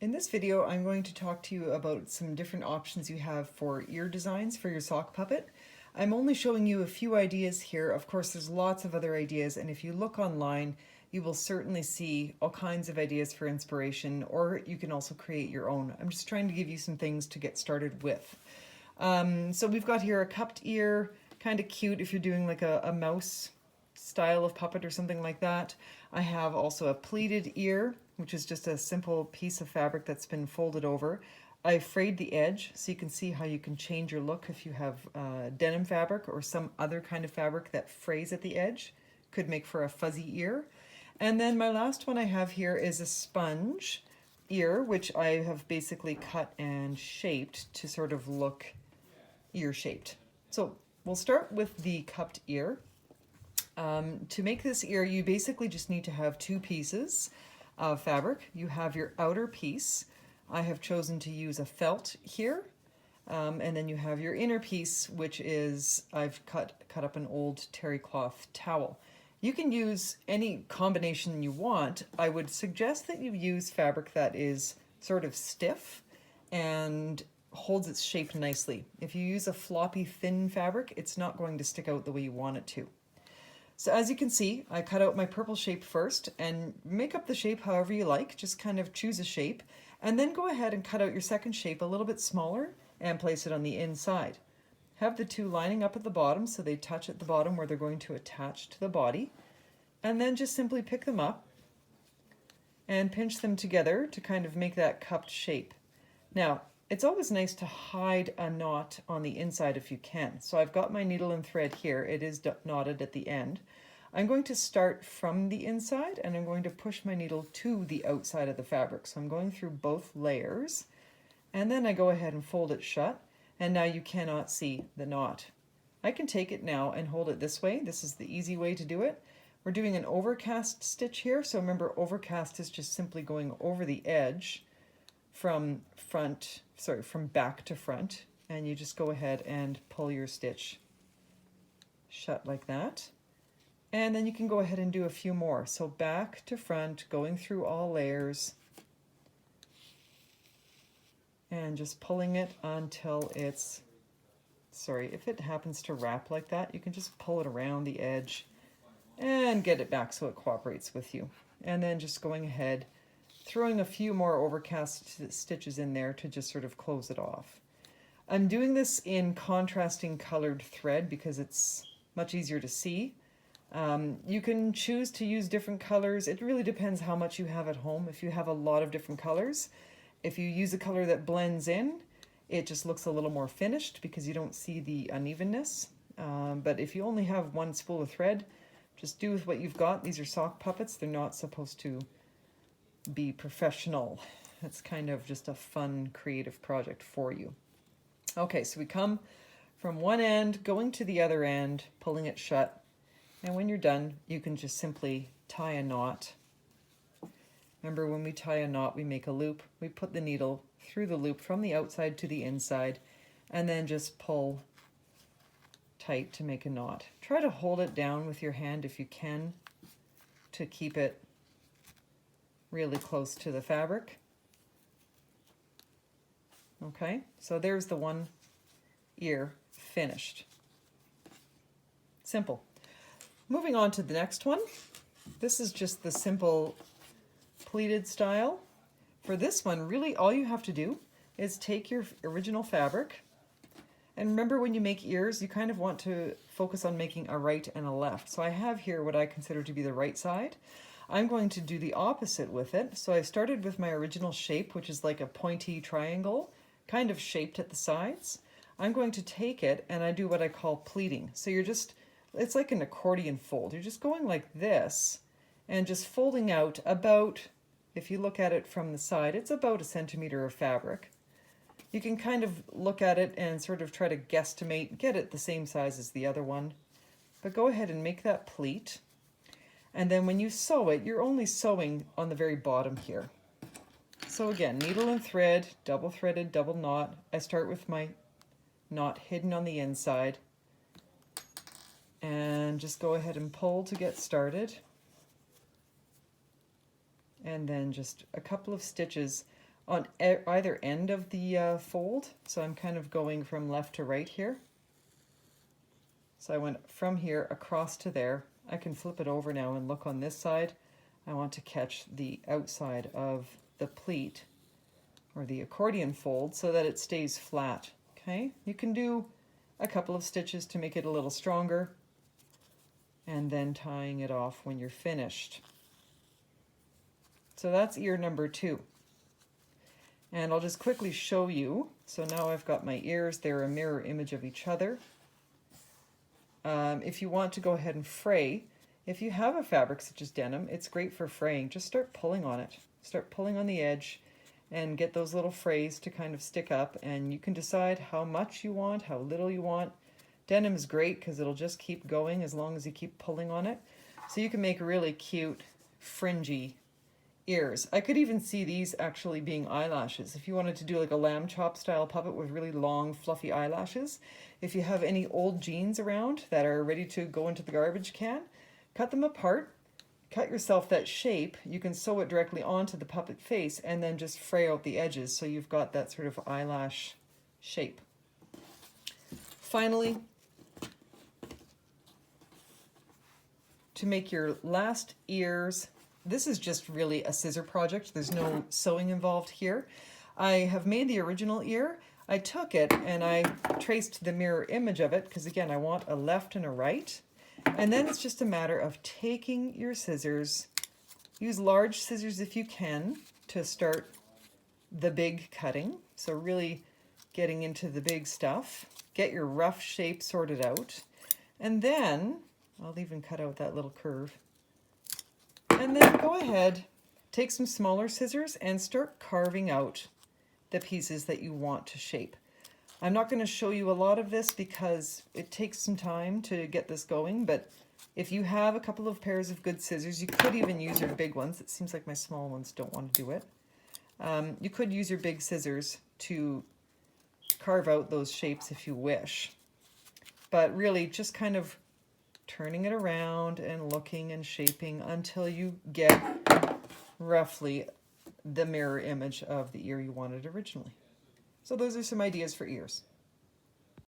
In this video, I'm going to talk to you about some different options you have for ear designs for your sock puppet. I'm only showing you a few ideas here. Of course, there's lots of other ideas, and if you look online, you will certainly see all kinds of ideas for inspiration, or you can also create your own. I'm just trying to give you some things to get started with. So we've got here a cupped ear, kind of cute if you're doing like a mouse style of puppet or something like that. I have also a pleated ear, which is just a simple piece of fabric that's been folded over. I frayed the edge so you can see how you can change your look if you have denim fabric or some other kind of fabric that frays at the edge. Could make for a fuzzy ear. And then my last one I have here is a sponge ear, which I have basically cut and shaped to sort of look ear shaped. So we'll start with the cupped ear. To make this ear, you basically just need to have two pieces of fabric. You have your outer piece. I have chosen to use a felt here. And then you have your inner piece, which is, I've cut up an old terry cloth towel. You can use any combination you want. I would suggest that you use fabric that is sort of stiff and holds its shape nicely. If you use a floppy, thin fabric, it's not going to stick out the way you want it to. So as you can see, I cut out my purple shape first, and make up the shape however you like. Just kind of choose a shape, and then go ahead and cut out your second shape a little bit smaller and place it on the inside. Have the two lining up at the bottom so they touch at the bottom where they're going to attach to the body. And then just simply pick them up and pinch them together to kind of make that cupped shape. Now, it's always nice to hide a knot on the inside if you can. So I've got my needle and thread here. It is knotted at the end. I'm going to start from the inside and I'm going to push my needle to the outside of the fabric. So I'm going through both layers, and then I go ahead and fold it shut, and now you cannot see the knot. I can take it now and hold it this way. This is the easy way to do it. We're doing an overcast stitch here. So remember, overcast is just simply going over the edge from back to front, and you just go ahead and pull your stitch shut like that. And then you can go ahead and do a few more. So back to front, going through all layers, and just pulling it until it's, if it happens to wrap like that, you can just pull it around the edge and get it back so it cooperates with you. And then just going ahead, throwing a few more overcast stitches in there to just sort of close it off. I'm doing this in contrasting colored thread because it's much easier to see. You can choose to use different colors. It really depends how much you have at home. If you have a lot of different colors, if you use a color that blends in, it just looks a little more finished because you don't see the unevenness. But if you only have one spool of thread, just do with what you've got. These are sock puppets. They're not supposed to be professional. It's kind of just a fun, creative project for you. Okay, so we come from one end, going to the other end, pulling it shut, and when you're done, you can just simply tie a knot. Remember, when we tie a knot, we make a loop. We put the needle through the loop from the outside to the inside, and then just pull tight to make a knot. Try to hold it down with your hand if you can to keep it really close to the fabric. Okay, so there's the one ear finished. Simple. Moving on to the next one. This is just the simple pleated style. For this one, really all you have to do is take your original fabric, and remember, when you make ears, you kind of want to focus on making a right and a left. So I have here what I consider to be the right side. I'm going to do the opposite with it. So I started with my original shape, which is like a pointy triangle, kind of shaped at the sides. I'm going to take it and I do what I call pleating. So it's like an accordion fold. You're just going like this and just folding out about, if you look at it from the side, it's about 1 centimeter of fabric. You can kind of look at it and sort of try to guesstimate, get it the same size as the other one. But go ahead and make that pleat. And then when you sew it, you're only sewing on the very bottom here. So again, needle and thread, double threaded, double knot. I start with my knot hidden on the inside. And just go ahead and pull to get started. And then just a couple of stitches on either end of the fold. So I'm kind of going from left to right here. So I went from here across to there. I can flip it over now and look on this side. I want to catch the outside of the pleat or the accordion fold so that it stays flat. Okay, you can do a couple of stitches to make it a little stronger and then tying it off when you're finished. So that's ear number 2. And I'll just quickly show you. So now I've got my ears, they're a mirror image of each other. If you want to go ahead and fray, if you have a fabric such as denim, it's great for fraying. Just start pulling on it. Start pulling on the edge and get those little frays to kind of stick up, and you can decide how much you want, how little you want. Denim is great because it'll just keep going as long as you keep pulling on it. So you can make really cute, fringy ears. I could even see these actually being eyelashes. If you wanted to do like a lamb chop style puppet with really long, fluffy eyelashes, if you have any old jeans around that are ready to go into the garbage can, cut them apart, cut yourself that shape. You can sew it directly onto the puppet face and then just fray out the edges so you've got that sort of eyelash shape. Finally, to make your last ears, this is just really a scissor project. There's no sewing involved here. I have made the original ear. I took it and I traced the mirror image of it because, again, I want a left and a right. And then it's just a matter of taking your scissors, use large scissors if you can to start the big cutting. So really getting into the big stuff. Get your rough shape sorted out. And then, I'll even cut out that little curve. And then go ahead, take some smaller scissors and start carving out the pieces that you want to shape. I'm not going to show you a lot of this because it takes some time to get this going, but if you have a couple of pairs of good scissors, you could even use your big ones. It seems like my small ones don't want to do it. You could use your big scissors to carve out those shapes if you wish. But really just kind of turning it around and looking and shaping until you get roughly the mirror image of the ear you wanted originally. So those are some ideas for ears.